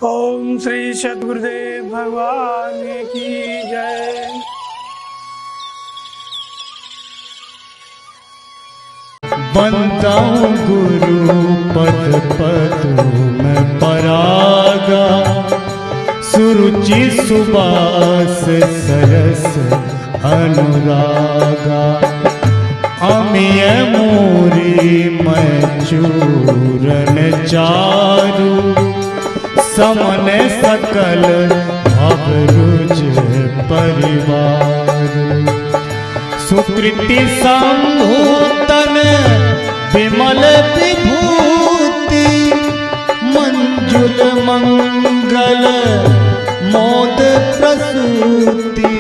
ओम श्री सद्गुरुदेव भगवान की जय। बनता हूँ गुरु पद पदों में परागा, सुरुचि सुबास सरस अनुरागा। अमिय मोरी मैं चूरन चारु, समन सकल भवरुज परिवार। सुकृति संभूतन विमल विभूति, मंजुल मंगल मोद प्रसूति।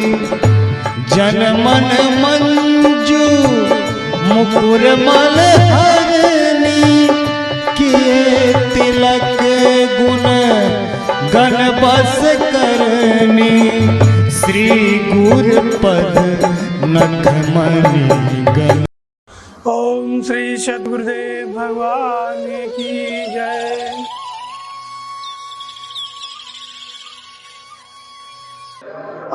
जन मन मंजू मुकुर मल हरनी, किए तिलक गुण गण बस करनी। श्री गुरु पद नखमणि गण। ओम श्री सद्गुरुदेव भगवान की जय।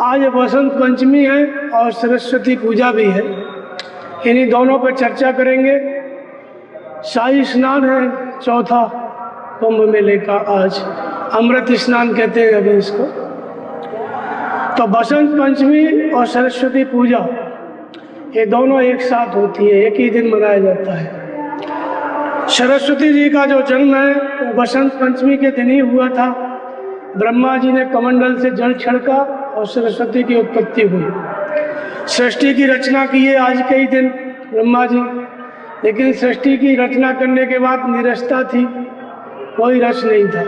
आज बसंत पंचमी है और सरस्वती पूजा भी है। इन्हीं दोनों पर चर्चा करेंगे। शाही स्नान है चौथा कुंभ मेले का आज, अमृत स्नान कहते हैं अभी इसको। तो बसंत पंचमी और सरस्वती पूजा ये दोनों एक साथ होती है, एक ही दिन मनाया जाता है। सरस्वती जी का जो जन्म है वो बसंत पंचमी के दिन ही हुआ था। ब्रह्मा जी ने कमंडल से जल छिड़का और सरस्वती की उत्पत्ति हुई। सृष्टि की रचना की है आज के ही दिन ब्रह्मा जी, लेकिन सृष्टि की रचना करने के बाद निरसता थी, कोई रस नहीं था।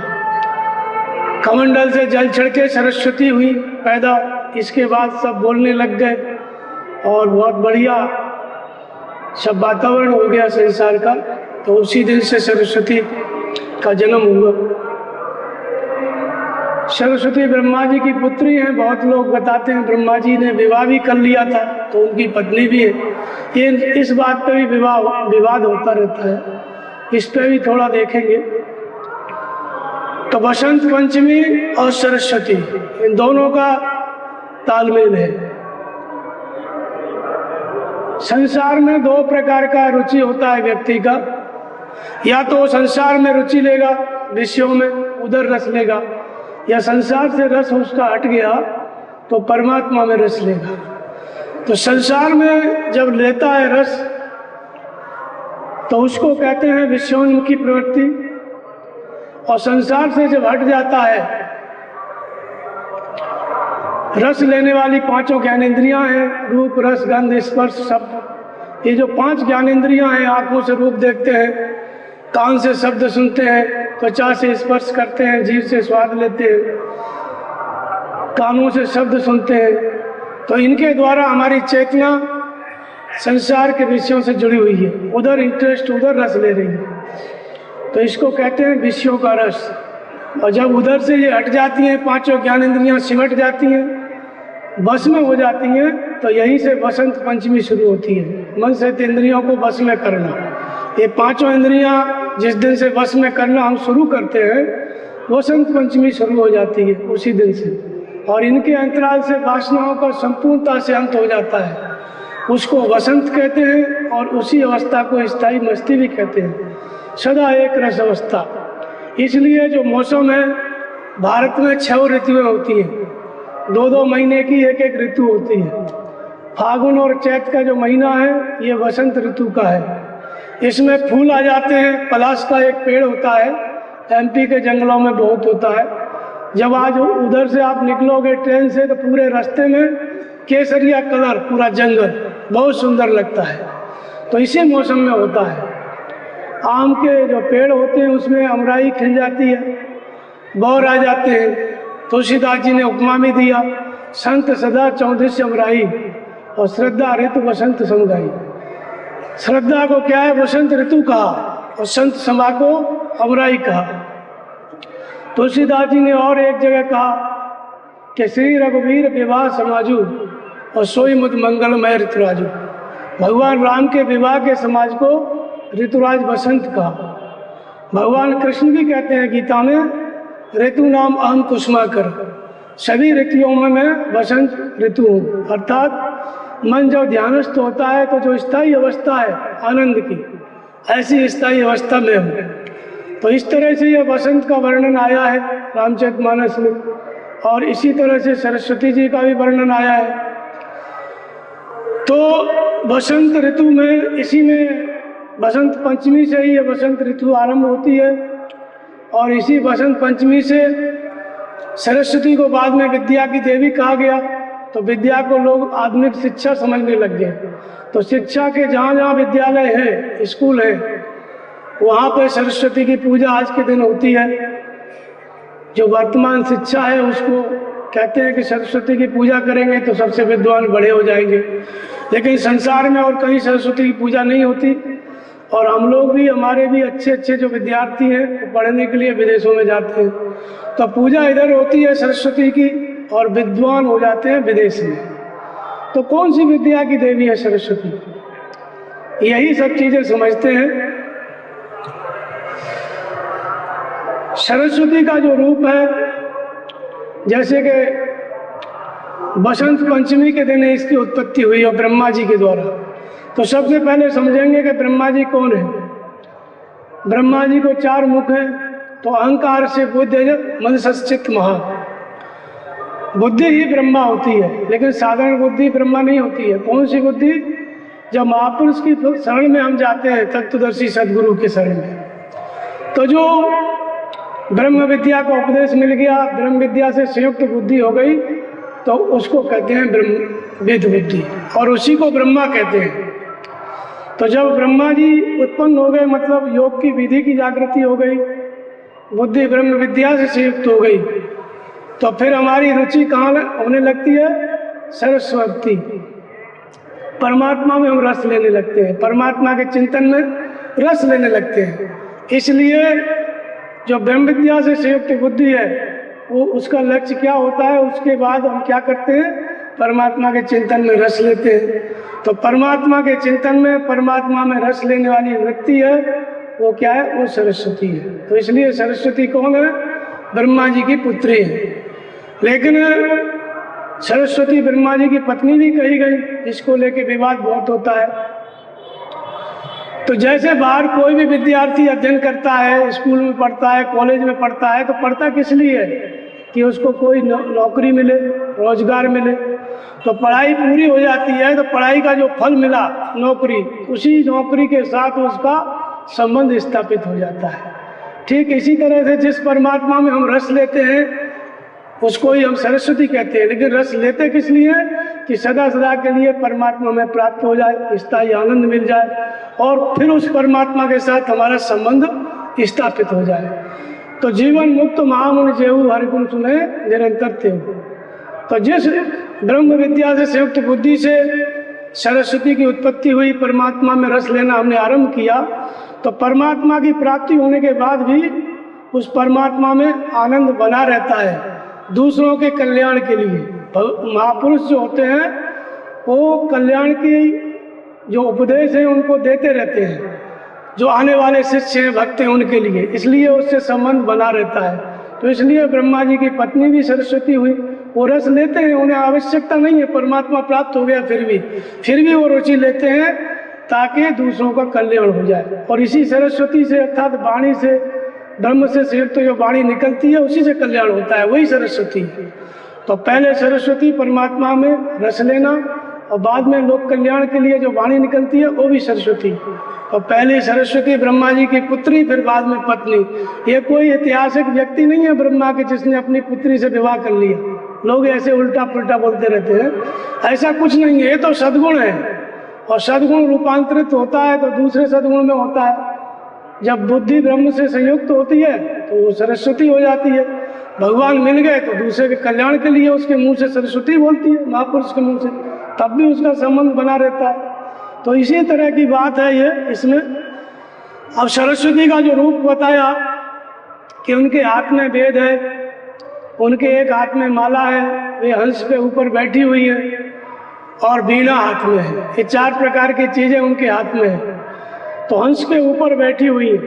कमंडल से जल छिड़के सरस्वती हुई पैदा। इसके बाद सब बोलने लग गए और बहुत बढ़िया सब वातावरण हो गया संसार का। तो उसी दिन से सरस्वती का जन्म हुआ। सरस्वती ब्रह्मा जी की पुत्री हैं। बहुत लोग बताते हैं ब्रह्मा जी ने विवाह भी कर लिया था, तो उनकी पत्नी भी है। ये इस बात पर भी विवाद होता रहता है, इस पर भी थोड़ा देखेंगे। तो बसंत पंचमी और सरस्वती इन दोनों का तालमेल है। संसार में दो प्रकार का रुचि होता है व्यक्ति का। या तो संसार में रुचि लेगा, विषयों में उधर रस लेगा, या संसार से रस उसका हट गया तो परमात्मा में रस लेगा। तो संसार में जब लेता है रस तो उसको कहते हैं विषयोन्मुखी प्रवृत्ति, और संसार से जब हट जाता है, रस लेने वाली पांचों ज्ञानेंद्रियां हैं, रूप रस गंध स्पर्श शब्द। ये जो पांच ज्ञानेंद्रियां हैं, आंखों से रूप देखते हैं, कान से शब्द सुनते हैं, त्वचा से स्पर्श करते हैं, जीभ से स्वाद लेते हैं, कानों से शब्द सुनते हैं। तो इनके द्वारा हमारी चेतना संसार के विषयों से जुड़ी हुई है, उधर इंटरेस्ट, उधर रस ले रही है। तो इसको कहते हैं विषयों का रस। और जब उधर से ये हट जाती हैं, पांचों ज्ञानेंद्रियां सिमट जाती हैं, बस में हो जाती हैं, तो यहीं से बसंत पंचमी शुरू होती है। मन से इंद्रियों को बस में करना। ये पांचों इंद्रियां जिस दिन से बस में करना हम शुरू करते हैं, बसंत पंचमी शुरू हो जाती है उसी दिन से। और इनके अंतराल से वासनाओं का संपूर्णता से अंत हो जाता है। उसको वसंत कहते हैं और उसी अवस्था को स्थायी मस्ती भी कहते हैं, सदा एक रस अवस्था। इसलिए जो मौसम है भारत में 6 ऋतुएं होती हैं, 2-2 महीने की एक एक ऋतु होती है। फागुन और चैत का जो महीना है ये वसंत ऋतु का है। इसमें फूल आ जाते हैं। पलाश का एक पेड़ होता है, एमपी के जंगलों में बहुत होता है। जब आज उधर से आप निकलोगे ट्रेन से तो पूरे रास्ते में केसरिया कलर, पूरा जंगल बहुत सुंदर लगता है। तो इसी मौसम में होता है। आम के जो पेड़ होते हैं उसमें अमराई खिल जाती है, बौर आ जाते हैं। तुलसीदास जी ने उपमा में दिया, संत सदा 14 अमराई और श्रद्धा ऋतु बसंत समगाई। श्रद्धा को क्या है, बसंत ऋतु कहा, और संत समा को अमराई कहा। तुलसीदास जी ने और एक जगह कहा कि श्री रघुवीर विवाह समाजू और सोई मुद मंगलमय ऋतुराजू। भगवान राम के विवाह के समाज को ऋतुराज बसंत कहा। भगवान कृष्ण भी कहते हैं गीता में ऋतु नाम अहम कुसुमाकर, सभी ऋतुओं में मैं बसंत ऋतु हूँ। अर्थात मन जब ध्यानस्थ होता है तो जो स्थायी अवस्था है आनंद की, ऐसी स्थायी अवस्था में हूँ। तो इस तरह से यह बसंत का वर्णन आया है रामचरितमानस में, और इसी तरह से सरस्वती जी का भी वर्णन आया है। तो बसंत ऋतु में, इसी में बसंत पंचमी से ही यह बसंत ऋतु आरंभ होती है, और इसी बसंत पंचमी से सरस्वती को बाद में विद्या की देवी कहा गया। तो विद्या को लोग आधुनिक शिक्षा समझने लग गए। तो शिक्षा के जहाँ जहाँ विद्यालय हैं, स्कूल हैं, वहाँ पर सरस्वती की पूजा आज के दिन होती है। जो वर्तमान शिक्षा है उसको कहते हैं कि सरस्वती की पूजा करेंगे तो सबसे विद्वान बड़े हो जाएंगे, लेकिन संसार में और कहीं सरस्वती की पूजा नहीं होती। और हम लोग भी, हमारे भी अच्छे अच्छे जो विद्यार्थी हैं वो पढ़ने के लिए विदेशों में जाते हैं, तो पूजा इधर होती है सरस्वती की, और विद्वान हो जाते हैं विदेश में। तो कौन सी विद्या की देवी है सरस्वती? यही सब चीजें समझते हैं। सरस्वती का जो रूप है, जैसे कि बसंत पंचमी के दिन इसकी उत्पत्ति हुई और ब्रह्मा जी के द्वारा। तो सबसे पहले समझेंगे कि ब्रह्मा जी कौन है। ब्रह्मा जी को 4 मुख हैं। तो अहंकार से बुद्धि, मन सच्चित महा, बुद्धि ही ब्रह्मा होती है, लेकिन साधारण बुद्धि ब्रह्मा नहीं होती है। कौन सी बुद्धि? जब महापुरुष की शरण में हम जाते हैं, तत्वदर्शी सदगुरु के शरण में, तो जो ब्रह्म विद्या का उपदेश मिल गया, ब्रह्म विद्या से संयुक्त बुद्धि हो गई, तो उसको कहते हैं ब्रह्मविद बुद्धि, और उसी को ब्रह्मा कहते हैं। तो जब ब्रह्मा जी उत्पन्न हो गए, मतलब योग की विधि की जागृति हो गई, बुद्धि ब्रह्म विद्या से संयुक्त हो गई, तो फिर हमारी रुचि कहाँ होने लगती है? सरस्वती, परमात्मा में हम रस लेने लगते हैं, परमात्मा के चिंतन में रस लेने लगते हैं। इसलिए जो ब्रह्म विद्या से संयुक्त बुद्धि है, वो उसका लक्ष्य क्या होता है? उसके बाद हम क्या करते हैं? परमात्मा के चिंतन में रस लेते हैं। तो परमात्मा के चिंतन में, परमात्मा में रस लेने वाली वृत्ति है, वो क्या है? वो सरस्वती है। तो इसलिए सरस्वती कौन है? ब्रह्मा जी की पुत्री है। लेकिन सरस्वती ब्रह्मा जी की पत्नी भी कही गई, इसको लेके विवाद बहुत होता है। तो जैसे बाहर कोई भी विद्यार्थी अध्ययन करता है, स्कूल में पढ़ता है, कॉलेज में पढ़ता है, तो पढ़ता किस लिए? कि उसको कोई नौकरी मिले, रोजगार मिले। तो पढ़ाई पूरी हो जाती है, तो पढ़ाई का जो फल मिला, नौकरी, उसी नौकरी के साथ उसका संबंध स्थापित हो जाता है। ठीक इसी तरह से जिस परमात्मा में हम रस लेते हैं, उसको ही हम सरस्वती कहते हैं। लेकिन रस लेते किस लिए? कि सदा सदा के लिए परमात्मा में प्राप्त हो जाए, स्थायी आनंद मिल जाए, और फिर उस परमात्मा के साथ हमारा संबंध स्थापित हो जाए। तो जीवन मुक्त महामुनि जेहु हरि गुण सुने निरंतर तेहु। तो जिस ब्रह्म विद्या से संयुक्त बुद्धि से सरस्वती की उत्पत्ति हुई, परमात्मा में रस लेना हमने आरंभ किया, तो परमात्मा की प्राप्ति होने के बाद भी उस परमात्मा में आनंद बना रहता है, दूसरों के कल्याण के लिए। महापुरुष जो होते हैं वो कल्याण की जो उपदेश है उनको देते रहते हैं, जो आने वाले शिष्य हैं, भक्त हैं, उनके लिए, इसलिए उससे संबंध बना रहता है। तो इसलिए ब्रह्मा जी की पत्नी भी सरस्वती हुई। वो रस लेते हैं, उन्हें आवश्यकता नहीं है, परमात्मा प्राप्त हो गया, फिर भी वो रुचि लेते हैं ताकि दूसरों का कल्याण हो जाए। और इसी सरस्वती से, अर्थात वाणी से, ब्रह्म से संयुक्त जो वाणी निकलती है, उसी से कल्याण होता है, वही सरस्वती है। तो पहले सरस्वती परमात्मा में रस लेना, और बाद में लोक कल्याण के लिए जो वाणी निकलती है वो भी सरस्वती। और पहले सरस्वती ब्रह्मा जी की पुत्री, फिर बाद में पत्नी। ये कोई ऐतिहासिक व्यक्ति नहीं है ब्रह्मा के जिसने अपनी पुत्री से विवाह कर लिया। लोग ऐसे उल्टा पुल्टा बोलते रहते हैं, ऐसा कुछ नहीं है। ये तो सद्गुण है, और सद्गुण रूपांतरित होता है तो दूसरे सद्गुण में होता है। जब बुद्धि ब्रह्म से संयुक्त होती है तो वो सरस्वती हो जाती है। भगवान मिल गए तो दूसरे के कल्याण के लिए उसके मुंह से सरस्वती बोलती है, महापुरुष के मुंह से, तब भी उसका संबंध बना रहता है। तो इसी तरह की बात है ये इसमें। अब सरस्वती का जो रूप बताया कि उनके हाथ में वेद है, उनके एक हाथ में माला है, वे हंस पे ऊपर बैठी हुई है, और वीणा हाथ में है। ये 4 प्रकार की चीजें उनके हाथ में है। तो हंस के ऊपर बैठी हुई है,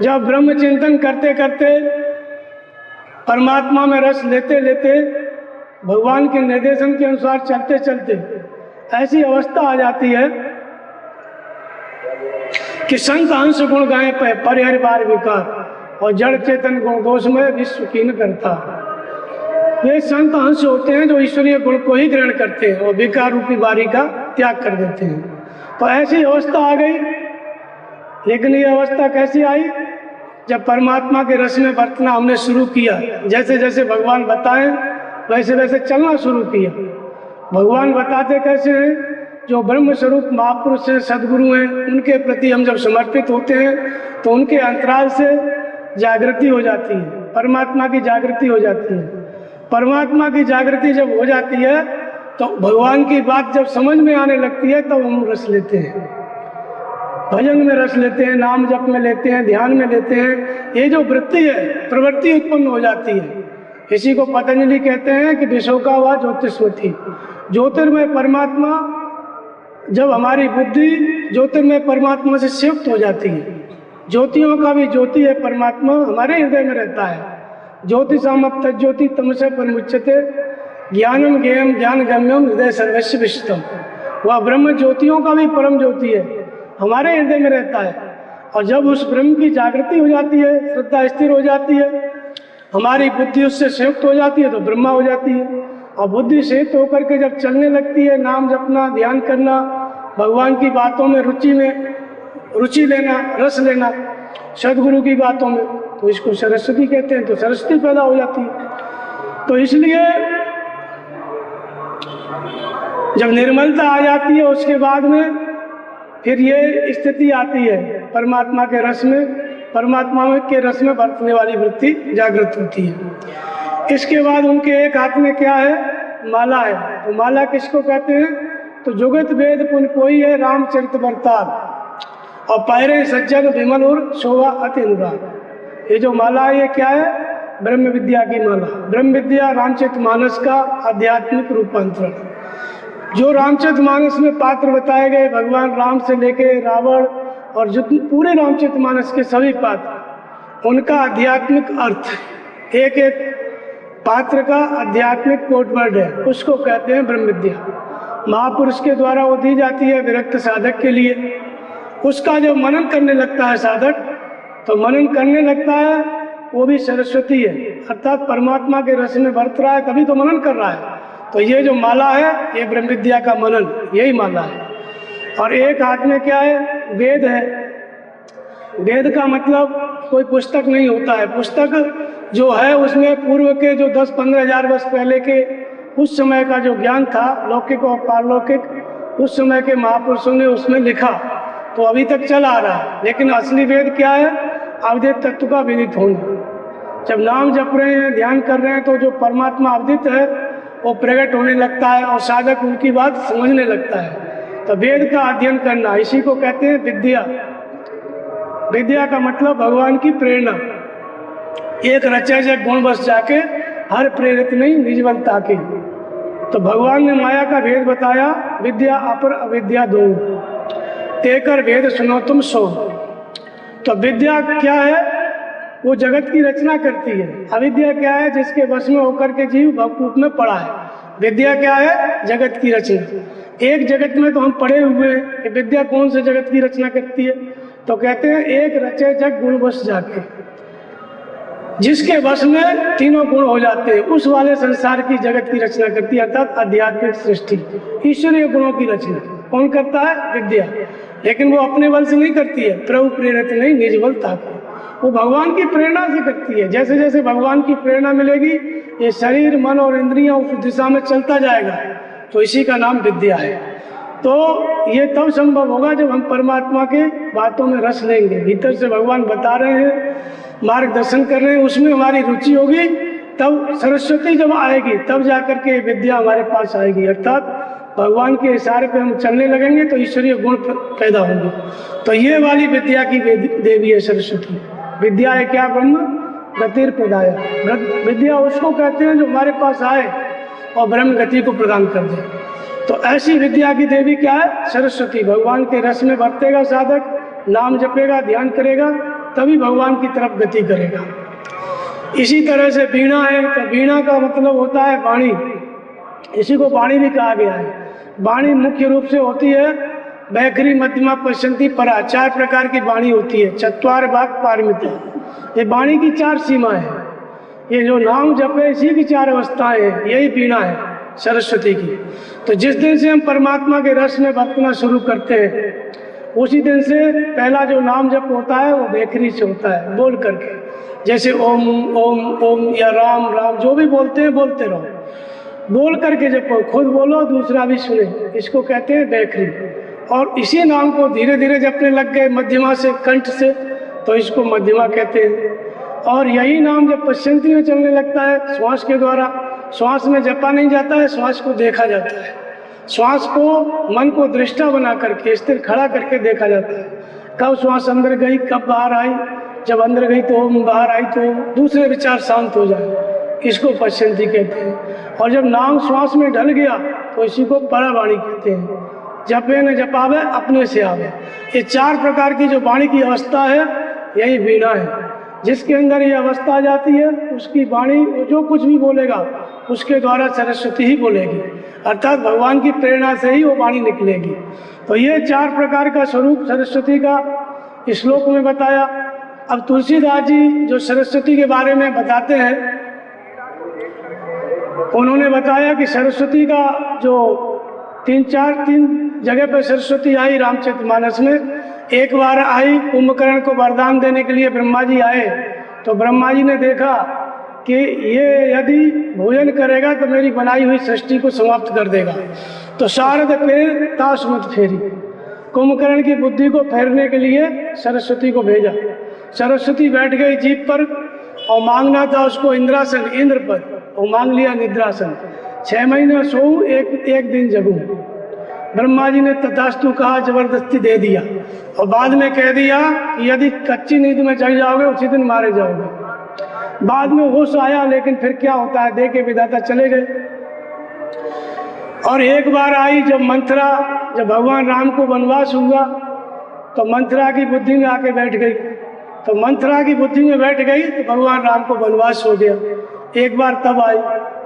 जब ब्रह्म चिंतन करते करते परमात्मा में रस लेते लेते भगवान के निर्देशन के अनुसार चलते चलते ऐसी अवस्था आ जाती है कि संत अंश गुण गाए परिहर बार विकार और जड़ चेतन गुण दोष में विश्व कीन करता। वे संत अंश होते हैं जो ईश्वरीय गुण को ही ग्रहण करते हैं और विकार रूपी बारी का त्याग कर देते हैं। तो ऐसी अवस्था आ गई। लेकिन ये अवस्था कैसी आई? जब परमात्मा के रस में बरतना हमने शुरू किया, जैसे जैसे भगवान बताएं वैसे वैसे चलना शुरू किया। भगवान बताते कैसे हैं? जो ब्रह्म स्वरूप महापुरुष हैं, सदगुरु हैं, उनके प्रति हम जब समर्पित होते हैं तो उनके अंतराल से जागृति हो जाती है, परमात्मा की जागृति हो जाती है। परमात्मा की जागृति जब हो जाती है तो भगवान की बात जब समझ में आने लगती है तब हम रस लेते हैं, भजन में रस लेते हैं, नाम जप में लेते हैं, ध्यान में लेते हैं। ये जो वृत्ति है, प्रवृत्ति उत्पन्न हो जाती है। इसी को पतंजलि कहते हैं कि विशोका व ज्योतिष्वती। ज्योतिर्मय परमात्मा, जब हमारी बुद्धि ज्योतिर्मय परमात्मा से संयुक्त हो जाती है, ज्योतियों का भी ज्योति है परमात्मा, हमारे हृदय में रहता है। ज्योतिषामप तज्ज्योति तमसे परमुच्यते ज्ञानम ज्ञेयम ज्ञान गम्यम हृदय सर्वस्व विष्टम। वह ब्रह्म ज्योतियों का भी परम ज्योति है, हमारे हृदय में रहता है। और जब उस ब्रह्म की जागृति हो जाती है, श्रद्धा स्थिर हो जाती है, हमारी बुद्धि उससे संयुक्त हो जाती है तो ब्रह्मा हो जाती है। और बुद्धि संयुक्त होकर के जब चलने लगती है, नाम जपना, ध्यान करना, भगवान की बातों में रुचि लेना, रस लेना, सदगुरु की बातों में, तो इसको सरस्वती कहते हैं। तो सरस्वती पैदा हो जाती है। तो इसलिए जब निर्मलता आ जाती है उसके बाद में फिर ये स्थिति आती है परमात्मा के रस में, परमात्मा के रस में बरतने वाली वृत्ति जागृत होती है। इसके बाद उनके एक हाथ में क्या है? माला है। तो माला किसको कहते हैं? तो जुगत वेद पुन कोई है रामचरित बरतार और पैरे सज्जन विमल और शोभा अति अनुराग। ये जो माला है ये क्या है? ब्रह्म विद्या की माला। ब्रह्म विद्या रामचरितमानस का आध्यात्मिक रूपांतरण। जो रामचरितमानस में पात्र बताए गए, भगवान राम से लेके रावण और जो पूरे रामचरितमानस के सभी पात्र, उनका आध्यात्मिक अर्थ, एक एक पात्र का आध्यात्मिक कोड वर्ड है, उसको कहते हैं ब्रह्म विद्या। महापुरुष के द्वारा वो दी जाती है विरक्त साधक के लिए। उसका जब मनन करने लगता है साधक, तो मनन करने लगता है वो भी सरस्वती है, अर्थात परमात्मा के रस में बरत रहा है, तभी तो मनन कर रहा है। तो ये जो माला है ये ब्रह्म विद्या का मनन, यही माला है। और एक हाथ में क्या है? वेद है। वेद का मतलब कोई पुस्तक नहीं होता है। पुस्तक जो है उसमें पूर्व के जो 10-15 हजार वर्ष पहले के उस समय का जो ज्ञान था, लौकिक और पारलौकिक, उस समय के महापुरुषों ने उसमें लिखा, तो अभी तक चला आ रहा है। लेकिन असली वेद क्या है? अवधित तत्व का विदित होना। जब नाम जप रहे हैं, ध्यान कर रहे हैं, तो जो परमात्मा अवधित है वो प्रकट होने लगता है और साधक उनकी बात समझने लगता है। तो वेद का अध्ययन करना, इसी को कहते हैं विद्या। विद्या का मतलब भगवान की प्रेरणा। एक रचा जग गुण बस जाके हर प्रेरित नहीं निजबल ताके। तो भगवान ने माया का भेद बताया, विद्या अपर अविद्या दो, तेकर भेद सुनो तुम सो। तो विद्या क्या है? वो जगत की रचना करती है। अविद्या क्या है? जिसके वश में होकर के जीव भवकूप में पड़ा है। विद्या क्या है? जगत की रचना। एक जगत में तो हम पड़े हुए हैं, विद्या कौन से जगत की रचना करती है? तो कहते हैं एक रचे जग गुण बस जाके, जिसके वश में तीनों गुण हो जाते हैं, उस वाले संसार की जगत की रचना करती है, अर्थात आध्यात्मिक सृष्टि, ईश्वरीय गुणों की रचना कौन करता है? विद्या। लेकिन वो अपने बल से नहीं करती है, प्रभु प्रेरित नहीं निज बल ताके, वो भगवान की प्रेरणा से करती है। जैसे जैसे भगवान की प्रेरणा मिलेगी ये शरीर, मन और इंद्रियां उस दिशा में चलता जाएगा, तो इसी का नाम विद्या है। तो ये तब संभव होगा जब हम परमात्मा के बातों में रस लेंगे। भीतर से भगवान बता रहे हैं, मार्गदर्शन कर रहे हैं, उसमें हमारी रुचि होगी, तब सरस्वती जब आएगी तब जाकर के विद्या हमारे पास आएगी। अर्थात भगवान के इशारे पे हम चलने लगेंगे तो ईश्वरीय गुण पैदा होंगे। तो ये वाली विद्या की देवी है सरस्वती। विद्या है क्या? ब्रह्म गतिर प्रदाय। विद्या उसको कहते हैं जो हमारे पास आए और ब्रह्म गति को प्रदान कर दे। तो ऐसी विद्या की देवी क्या है? सरस्वती। भगवान के रस में बरतेगा साधक, नाम जपेगा, ध्यान करेगा, तभी भगवान की तरफ गति करेगा। इसी तरह से वीणा है, तो वीणा का मतलब होता है वाणी, इसी को वाणी भी कहा गया है। वाणी मुख्य रूप से होती है वैखरी, मध्यमा, पश्चंती, परा, 4 प्रकार की वाणी होती है। चत्वार वाक् पारमिता, ये वाणी की 4 सीमा है। ये जो नाम जप है इसी की 4 अवस्थाएं हैं, यही वीणा है सरस्वती की। तो जिस दिन से हम परमात्मा के रस में बरतना शुरू करते हैं उसी दिन से पहला जो नाम जप होता है वो वैखरी से होता है, बोल करके, जैसे ओम ओम ओम या राम राम, जो भी बोलते हैं बोलते रहो, बोल करके जपो, खुद बोलो दूसरा भी सुने, इसको कहते हैं वैखरी। और इसी नाम को धीरे धीरे जपने लग गए मध्यमा से, कंठ से, तो इसको मध्यमा कहते हैं। और यही नाम जब पश्चंती में चलने लगता है श्वास के द्वारा, श्वास में जपा नहीं जाता है, श्वास को देखा जाता है, श्वास को मन को दृष्टा बना करके स्थिर खड़ा करके देखा जाता है। कब श्वास अंदर गई, कब बाहर आई, जब अंदर गई तो ओम, बाहर आई तो दूसरे विचार शांत हो जाए, इसको पश्चंती कहते हैं। और जब नाम श्वास में ढल गया तो इसी को परावाणी कहते हैं। जपे न जपावे अपने से आवे, ये 4 प्रकार की जो वाणी की अवस्था है यही वीणा है। जिसके अंदर ये अवस्था आ जाती है उसकी वाणी, जो कुछ भी बोलेगा उसके द्वारा सरस्वती ही बोलेगी, अर्थात भगवान की प्रेरणा से ही वो वाणी निकलेगी। तो ये 4 प्रकार का स्वरूप सरस्वती का इस श्लोक में बताया। अब तुलसीदास जी जो सरस्वती के बारे में बताते हैं, उन्होंने बताया कि सरस्वती का जो 3 जगह पर सरस्वती आई रामचरितमानस में। एक बार आई कुंभकर्ण को वरदान देने के लिए, ब्रह्मा जी आए तो ब्रह्मा जी ने देखा कि ये यदि भोजन करेगा तो मेरी बनाई हुई सृष्टि को समाप्त कर देगा, तो शारद फेर ताश मत फेरी, कुंभकर्ण की बुद्धि को फेरने के लिए सरस्वती को भेजा। सरस्वती बैठ गई जीप पर और मांगना था उसको इंद्रासन, इंद्र पद, और मांग लिया निद्रासन। 6 महीने सोऊं, एक दिन जगूं। ब्रह्मा जी ने तथास्तु कहा, जबरदस्ती दे दिया, और बाद में कह दिया कि यदि कच्ची नींद में जग जाओगे उसी दिन मारे जाओगे। बाद में होश आया, लेकिन फिर क्या होता है, दे के विधाता चले गए। और एक बार आई जब मंथरा, जब भगवान राम को वनवास हुआ तो मंथरा की बुद्धि में आके बैठ गई, तो मंथरा की बुद्धि में बैठ गई तो भगवान राम को वनवास हो गया। एक बार तब आई,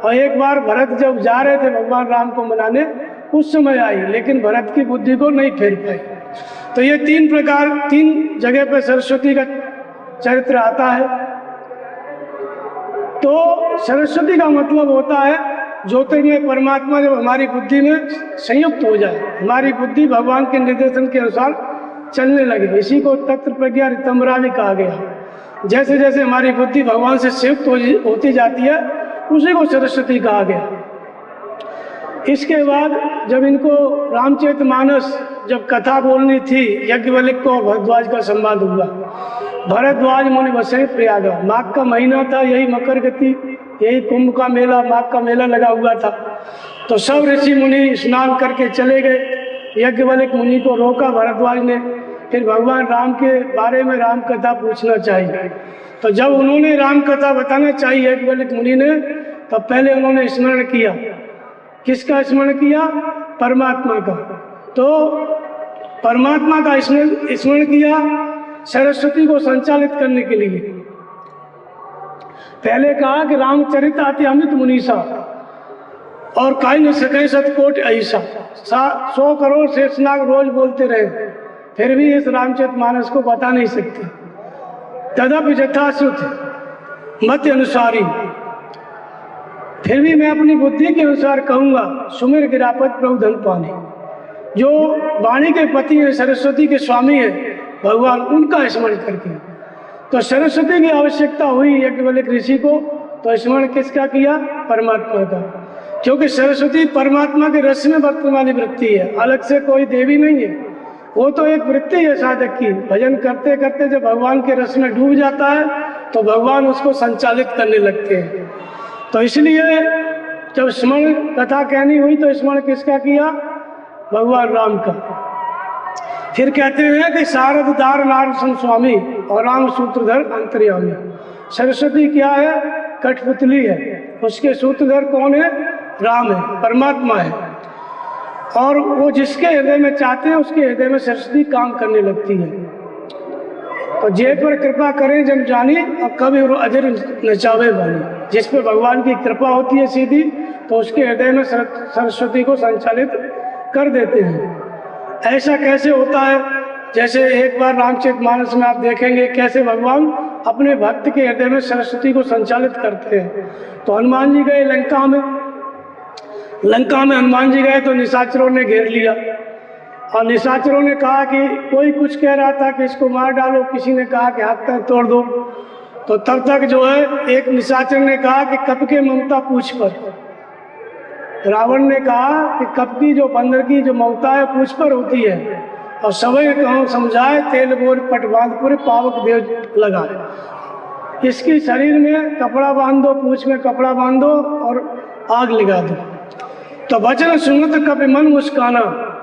और एक बार भरत जब जा रहे थे भगवान राम को मनाने उस समय आई, लेकिन भरत की बुद्धि को नहीं फेर पाई। तो ये 3 जगह पर सरस्वती का चरित्र आता है। तो सरस्वती का मतलब होता है ज्योतिर्मय परमात्मा जब हमारी बुद्धि में संयुक्त हो जाए, हमारी बुद्धि भगवान के निर्देशन के अनुसार चलने लगे, इसी को तत्व प्रज्ञा ऋतंबरा भी कहा गया। जैसे जैसे हमारी बुद्धि भगवान से संयुक्त होती जाती है उसी को सरस्वती कहा गया। इसके बाद जब इनको रामचरितमानस जब कथा बोलनी थी, यज्ञवल्क्य को भरद्वाज का संवाद हुआ। भरद्वाज मुनि बसे प्रयागा, माघ का महीना था, यही मकर गति, यही कुंभ का मेला, माघ का मेला लगा हुआ था। तो सब ऋषि मुनि स्नान करके चले गए। यज्ञवल्क्य मुनि को रोका भरद्वाज ने, फिर भगवान राम के बारे में राम कथा पूछना चाहिए। तो जब उन्होंने राम कथा बताना चाहिए यज्ञवल्क्य मुनि ने, तो पहले उन्होंने स्मरण किया, किसका स्मरण किया? परमात्मा का। तो परमात्मा का स्मरण किया सरस्वती को संचालित करने के लिए। पहले कहा कि रामचरित आति अमित मुनीसा और काई न सके सतकोट ऐसा, 100 करोड़ शेषनाग रोज बोलते रहे, फिर भी इस रामचरितमानस को बता नहीं सकते। तदपि यथाश्रुत मत अनुसारी, फिर भी मैं अपनी बुद्धि के अनुसार कहूँगा, सुमिर गिरापत प्रभु धन पाने। जो वाणी के पति हैं, सरस्वती के स्वामी हैं भगवान, उनका स्मरण करके। तो सरस्वती की आवश्यकता हुई यज्ञवल्क्य ऋषि को, तो स्मरण किसका किया? परमात्मा का, क्योंकि सरस्वती परमात्मा के रस में बरतने वाली वृत्ति है, अलग से कोई देवी नहीं है। वो तो एक वृत्ति है साधक की। भजन करते करते जब भगवान के रस में डूब जाता है तो भगवान उसको संचालित करने लगते हैं। तो इसलिए जब स्मरण कथा कहनी हुई तो स्मरण किसका किया? भगवान राम का। फिर कहते हैं कि शारद दार नारसिंह स्वामी और राम सूत्रधर अंतर्यामी। सरस्वती क्या है? कठपुतली है, उसके सूत्रधर कौन है? राम है, परमात्मा है। और वो जिसके हृदय में चाहते हैं उसके हृदय में सरस्वती काम करने लगती है। तो जे पर कृपा करें जन जानी और कभी अजर नचावे बानी। जिस पर भगवान की कृपा होती है सीधी, तो उसके हृदय में सरस्वती को संचालित कर देते हैं। ऐसा कैसे होता है? जैसे एक बार रामचरितमानस में आप देखेंगे कैसे भगवान अपने भक्त के हृदय में सरस्वती को संचालित करते हैं। तो हनुमान जी गए लंका में हनुमान जी गए तो निशाचरों ने घेर लिया, और निशाचरों ने कहा कि कोई कुछ कह रहा था कि इसको मार डालो, किसी ने कहा कि हाथ पैर तोड़ दो। तो तब तक जो है एक निशाचर ने कहा कि कब के ममता पूछ पर। रावण ने कहा कि कब की जो बंदर की जो ममता है पूछ पर होती है, और सवै कहूँ समझाए तेल गोर पट बांधपुर पावक देव लगाए। इसकी शरीर में कपड़ा बांध दो, पूछ में कपड़ा बांध दो और आग लगा दो। तो वचन सुनत कपि मन मुस्काना,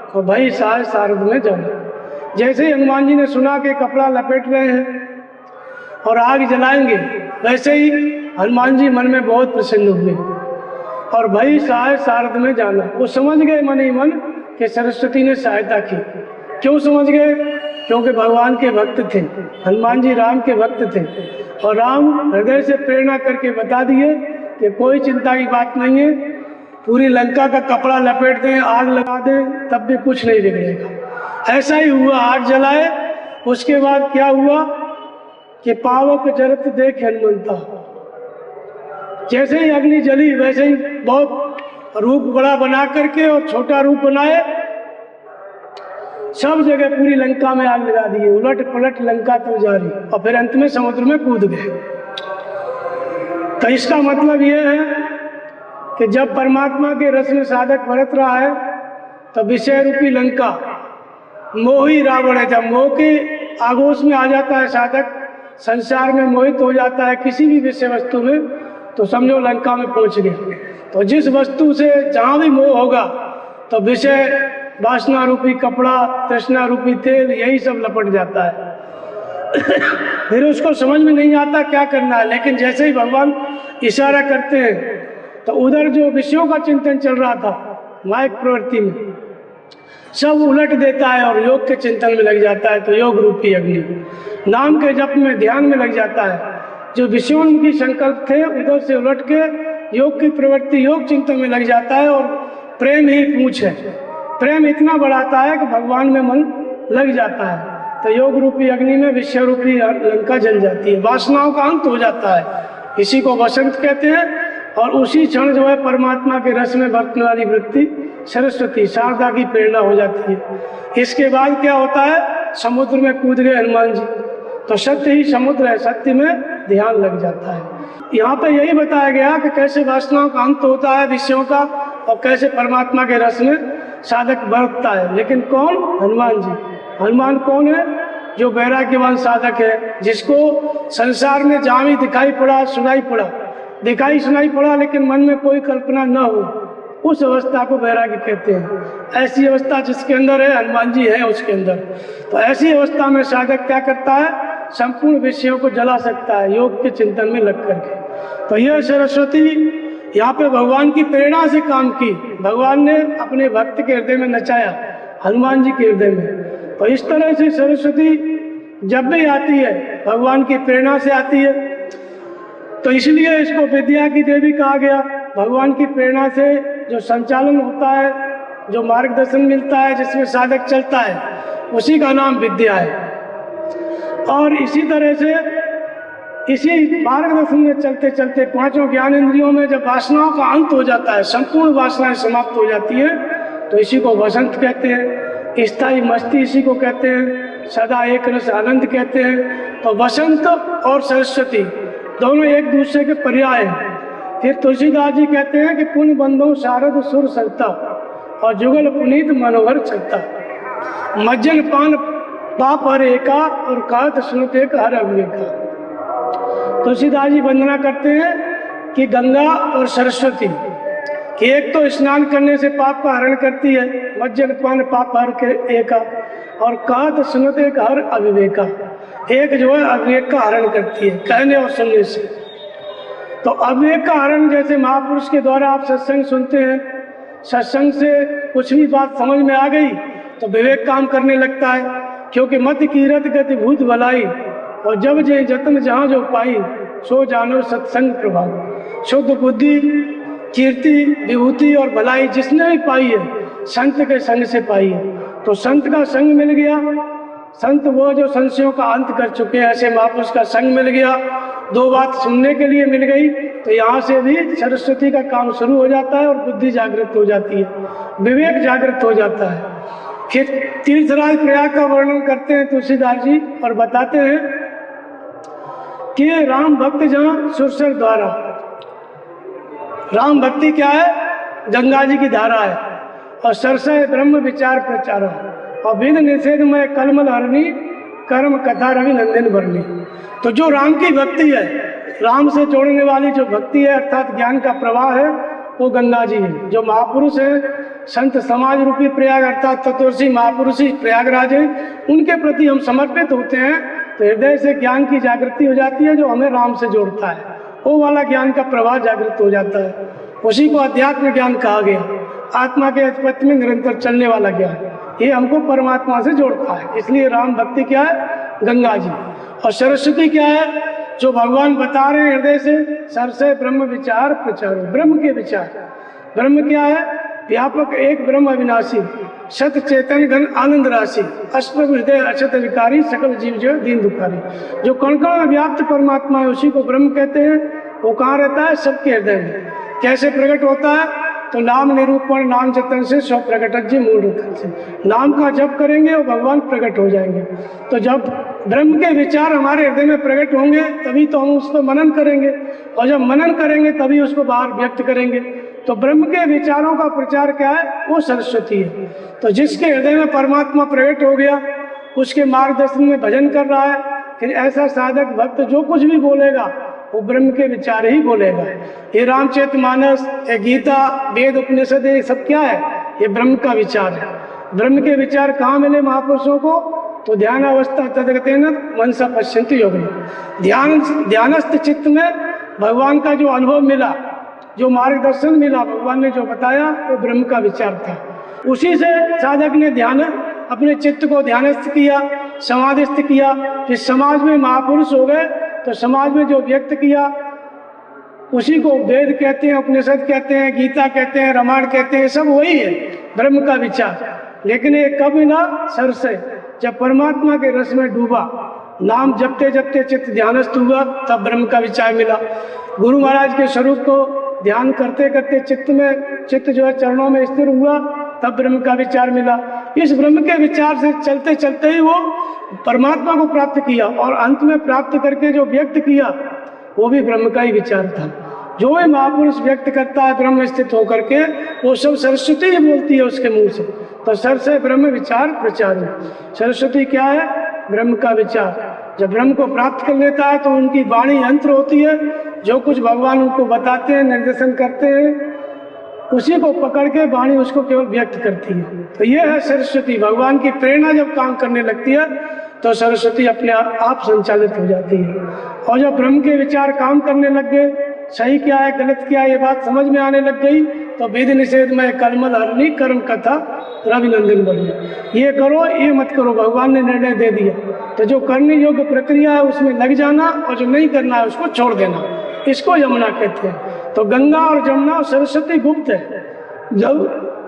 और भाई साय सारद में जाना। जैसे ही हनुमान जी ने सुना कि कपड़ा लपेट रहे हैं और आग जलाएंगे, वैसे ही हनुमान जी मन में बहुत प्रसन्न हुए और भाई साय सारद में जाना। वो समझ गए मन ही मन कि सरस्वती ने सहायता की। क्यों समझ गए? क्योंकि भगवान के भक्त थे, हनुमान जी राम के भक्त थे, और राम हृदय से प्रेरणा करके बता दिए कि कोई चिंता की बात नहीं है, पूरी लंका का कपड़ा लपेट दें, आग लगा दें, तब भी कुछ नहीं बिगड़ेगा। ऐसा ही हुआ, आग जलाए। उसके बाद क्या हुआ कि पावक जरत देख हनुमंता। जैसे ही अग्नि जली वैसे ही बहुत रूप बड़ा बना करके और छोटा रूप बनाए, सब जगह पूरी लंका में आग लगा दिए। उलट पलट लंका तो जारी, और फिर अंत में समुद्र में कूद गए। तो इसका मतलब यह है कि जब परमात्मा के रस में साधक बरत रहा है, तो विषय रूपी लंका मोही रावण है। जब मोह के आगोश में आ जाता है साधक, संसार में मोहित हो जाता है किसी भी विषय वस्तु में, तो समझो लंका में पहुंच गए। तो जिस वस्तु से जहाँ भी मोह होगा, तो विषय वासना रूपी कपड़ा, तृष्णा रूपी तेल, यही सब लपट जाता है। फिर उसको समझ में नहीं आता क्या करना है। लेकिन जैसे ही भगवान इशारा करते हैं, तो उधर जो विषयों का चिंतन चल रहा था माइक प्रवृत्ति में, सब उलट देता है और योग के चिंतन में लग जाता है। तो योग रूपी अग्नि नाम के जप में, ध्यान में लग जाता है। जो विषयोन्मुखी संकल्प थे उधर से उलट के योग की प्रवृत्ति, योग चिंतन में लग जाता है, और प्रेम ही पूछ है। प्रेम इतना बढ़ाता है कि भगवान में मन लग जाता है। तो योग रूपी अग्नि में विषय रूपी लंका जल जाती है, वासनाओं का अंत हो जाता है। इसी को वसंत कहते हैं। और उसी क्षण जो है परमात्मा के रस में बरतने वाली वृत्ति सरस्वती शारदा की प्रेरणा हो जाती है। इसके बाद क्या होता है? समुद्र में कूद गए हनुमान जी। तो सत्य ही समुद्र है, सत्य में ध्यान लग जाता है। यहाँ पे यही बताया गया कि कैसे वासनाओं का अंत होता है विषयों का, और कैसे परमात्मा के रस में साधक बरतता है। लेकिन कौन? हनुमान जी। हनुमान कौन है? जो वैराग्यवान साधक है, जिसको संसार में जहाँ भी दिखाई पड़ा, सुनाई पड़ा, दिखाई सुनाई पड़ा, लेकिन मन में कोई कल्पना न हो, उस अवस्था को वैराग्य कहते हैं। ऐसी अवस्था जिसके अंदर है, हनुमान जी है उसके अंदर। तो ऐसी अवस्था में साधक क्या करता है? संपूर्ण विषयों को जला सकता है योग के चिंतन में लग करके। तो यह सरस्वती यहाँ पे भगवान की प्रेरणा से काम की। भगवान ने अपने भक्त के हृदय में नचाया, हनुमान जी के हृदय में। तो इस तरह से सरस्वती जब भी आती है भगवान की प्रेरणा से आती है। तो इसलिए इसको विद्या की देवी कहा गया। भगवान की प्रेरणा से जो संचालन होता है, जो मार्गदर्शन मिलता है, जिसमें साधक चलता है, उसी का नाम विद्या है। और इसी तरह से इसी मार्गदर्शन में चलते चलते पांचों ज्ञान इंद्रियों में जब वासनाओं का अंत हो जाता है, संपूर्ण वासनाएं समाप्त हो जाती है, तो इसी को वसंत कहते हैं। स्थायी मस्ती इसी को कहते हैं, सदा एक रस आनंद कहते हैं। तो वसंत और सरस्वती दोनों एक दूसरे के पर्याय हैं। फिर तुलसीदास जी कहते हैं कि पुण्य बंधो शारद सुर सरता, और जुगल पुनीत मनोहर चलता। मज्जन पान पाप हर एका, और कहत सुनत एक हर अविवेका। तुलसीदास जी वंदना करते हैं कि गंगा और सरस्वती कि एक तो स्नान करने से पाप का हरण करती है, मज्जन पान पाप हर के एका, और कहत सुनत एक हर अविवेका। एक जो है अविवेक का हरण करती है कहने और सुनने से। तो अविवेक का हरण, जैसे महापुरुष के द्वारा आप सत्संग सुनते हैं, सत्संग से कुछ भी बात समझ में आ गई तो विवेक काम करने लगता है। क्योंकि मत कीरत गति भूत भलाई, और जब जे जतन जहाँ जो पाई, सो जानो सत्संग प्रभाव। शुद्ध बुद्धि, कीर्ति, विभूति और भलाई जिसने भी पाई है, संत के संग से पाई है। तो संत का संग मिल गया, संत वो जो संशयों का अंत कर चुके हैं, ऐसे महापुरुष का संग मिल गया, दो बात सुनने के लिए मिल गई, तो यहाँ से भी सरस्वती का काम शुरू हो जाता है और बुद्धि जागृत हो जाती है, विवेक जागृत हो जाता है। फिर तीर्थराज प्रयाग का वर्णन करते हैं तुलसीदास जी और बताते हैं कि राम भक्त जहाँ सुरसर द्वारा, राम भक्ति क्या है? गंगा जी की धारा है, और सरसय ब्रह्म विचार प्रचार, और विध निषेध में कलमल हरणी, कर्म कथा रवि नंदन बरनी। तो जो राम की भक्ति है, राम से जोड़ने वाली जो भक्ति है अर्थात ज्ञान का प्रवाह है, वो गंगा जी है। जो महापुरुष है, संत समाज रूपी प्रयाग अर्थात तत्वदर्शी महापुरुष ही प्रयागराज है, उनके प्रति हम समर्पित होते हैं तो हृदय से ज्ञान की जागृति हो जाती है, जो हमें राम से जोड़ता है, वो वाला ज्ञान का प्रवाह जागृत हो जाता है। उसी को अध्यात्म ज्ञान कहा गया, आत्मा के अधिपत्य में निरंतर चलने वाला ज्ञान, ये हमको परमात्मा से जोड़ता है। इसलिए राम भक्ति क्या है? गंगा जी। और सरस्वती क्या है? जो भगवान बता रहे हैं हृदय से, सरसे ब्रह्म विचार प्रचारो, ब्रह्म के विचार। ब्रह्म क्या है? व्यापक एक ब्रह्म अविनाशी, सत चेतन घन आनंद राशि, अष्टप्रभ हृदय अक्षत विकारी, सकल जीव जो दीन दुखारी। जो कण कण में व्याप्त परमात्मा है, उसी को ब्रह्म कहते हैं। वो कहाँ रहता है? सबके हृदय में। कैसे प्रकट होता है? तो नाम निरूपण, नाम जतन से स्व प्रकट जी मूल रतन से। नाम का जप करेंगे और भगवान प्रकट हो जाएंगे। तो जब ब्रह्म के विचार हमारे हृदय में प्रकट होंगे, तभी तो हम उस पर मनन करेंगे, और जब मनन करेंगे तभी उसको बाहर व्यक्त करेंगे। तो ब्रह्म के विचारों का प्रचार क्या है? वो सरस्वती है। तो जिसके हृदय में परमात्मा प्रकट हो गया, उसके मार्गदर्शन में भजन कर रहा है, फिर ऐसा साधक भक्त जो कुछ भी बोलेगा वो ब्रह्म के विचार ही बोलेगा। ये रामचरितमानस, ये गीता, वेद, उपनिषद, ये सब क्या है? ये ब्रह्म का विचार है। ब्रह्म के विचार कहाँ मिले महापुरुषों को? तो ध्यान अवस्था तदगतेन मनसा पश्यन्ति योग में, ध्यानस्थ चित्त में भगवान का जो अनुभव मिला, जो मार्गदर्शन मिला, भगवान ने जो बताया, वो ब्रह्म का विचार था। उसी से साधक ने ध्यान अपने चित्त को ध्यानस्थ किया, समाधिस्थ किया। फिर समाज में महापुरुष हो गए, तो समाज में जो व्यक्त किया उसी को वेद कहते हैं, उपनिषद कहते हैं, गीता कहते हैं, रामायण कहते हैं, सब वही है ब्रह्म का विचार। लेकिन ये कब मिला? सर से, जब परमात्मा के रस में डूबा, नाम जपते जपते चित्त ध्यानस्थ हुआ, तब ब्रह्म का विचार मिला। गुरु महाराज के स्वरूप को ध्यान करते करते चित्त जो है चरणों में स्थिर हुआ, तब ब्रह्म का विचार मिला। इस ब्रह्म के विचार से चलते चलते ही वो परमात्मा को प्राप्त किया, और अंत में प्राप्त करके जो व्यक्त किया वो भी ब्रह्म का ही विचार था। जो भी महापुरुष व्यक्त करता है ब्रह्म स्थित होकर के, वो सब सरस्वती ही बोलती है उसके मुंह से। तो सर से ब्रह्म विचार प्रचार। सरस्वती क्या है? ब्रह्म का विचार। जब ब्रह्म को प्राप्त कर लेता है तो उनकी वाणी यंत्र होती है, जो कुछ भगवान उनको बताते हैं, निर्देशन करते हैं, उसी को पकड़ के वाणी उसको केवल व्यक्त करती है। तो ये है सरस्वती। भगवान की प्रेरणा जब काम करने लगती है तो सरस्वती अपने आप संचालित हो जाती है। और जब ब्रह्म के विचार काम करने लग गए, सही क्या है गलत क्या है ये बात समझ में आने लग गई, तो वेद निषेध में कलमल हरणी, कर्म कथा रवि नंदन बरनी। ये करो, ये मत करो, भगवान ने निर्णय दे दिया। तो जो करने योग्य प्रक्रिया है उसमें लग जाना, और जो नहीं करना है उसको छोड़ देना, इसको यमुना कहते हैं। तो गंगा और जमुना और सरस्वती गुप्त है। जब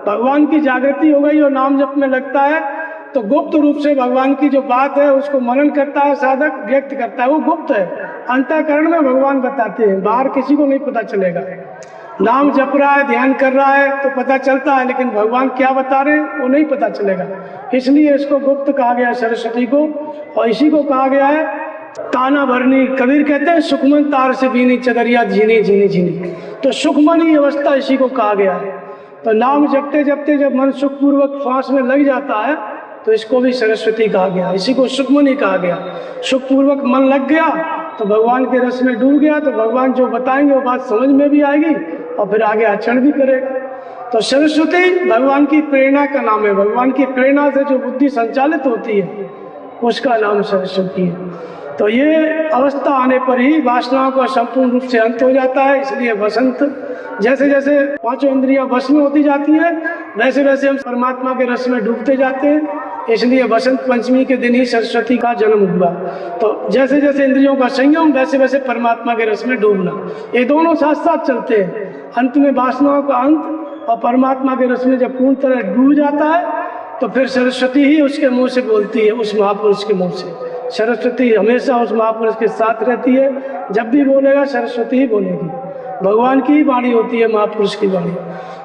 भगवान की जागृति हो गई और नाम जप में लगता है, तो गुप्त रूप से भगवान की जो बात है उसको मनन करता है साधक, व्यक्त करता है, वो गुप्त है। अंतःकरण में भगवान बताते हैं, बाहर किसी को नहीं पता चलेगा। नाम जप रहा है, ध्यान कर रहा है तो पता चलता है, लेकिन भगवान क्या बता रहे हैं वो नहीं पता चलेगा। इसलिए इसको गुप्त कहा गया सरस्वती को। और इसी को कहा गया है ताना भरनी। कबीर कहते हैं सुखमन तार से बीनी चदरिया झीनी झीनी झीनी। तो सुखमनी अवस्था इसी को कहा गया है। तो नाम जपते जपते जब मन सुखपूर्वक श्वास में लग जाता है तो इसको भी सरस्वती कहा गया, इसी को सुखमनी कहा गया। सुखपूर्वक मन लग गया तो भगवान के रस में डूब गया, तो भगवान जो बताएंगे वो बात समझ में भी आएगी और फिर आगे आचरण भी करेगा। तो सरस्वती भगवान की प्रेरणा का नाम है। भगवान की प्रेरणा से जो बुद्धि संचालित होती है उसका नाम सरस्वती है। तो ये अवस्था आने पर ही वासनाओं का संपूर्ण रूप से अंत हो जाता है। इसलिए वसंत, जैसे जैसे पांचों इंद्रियां वश में होती जाती हैं, वैसे वैसे हम परमात्मा के रस में डूबते जाते हैं। इसलिए बसंत पंचमी के दिन ही सरस्वती का जन्म हुआ। तो जैसे जैसे इंद्रियों का संयम, वैसे वैसे परमात्मा के रस में डूबना, ये दोनों साथ साथ चलते हैं। अंत में वासनाओं का अंत और परमात्मा के रस में जब पूर्ण तरह डूब जाता है तो फिर सरस्वती ही उसके मुंह से बोलती है, उस महापुरुष के मुंह से। सरस्वती हमेशा उस महापुरुष के साथ रहती है, जब भी बोलेगा सरस्वती ही बोलेगी। भगवान की ही वाणी होती है, महापुरुष की वाणी।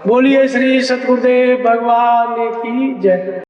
बोलिए श्री सतगुरुदेव भगवान की जय।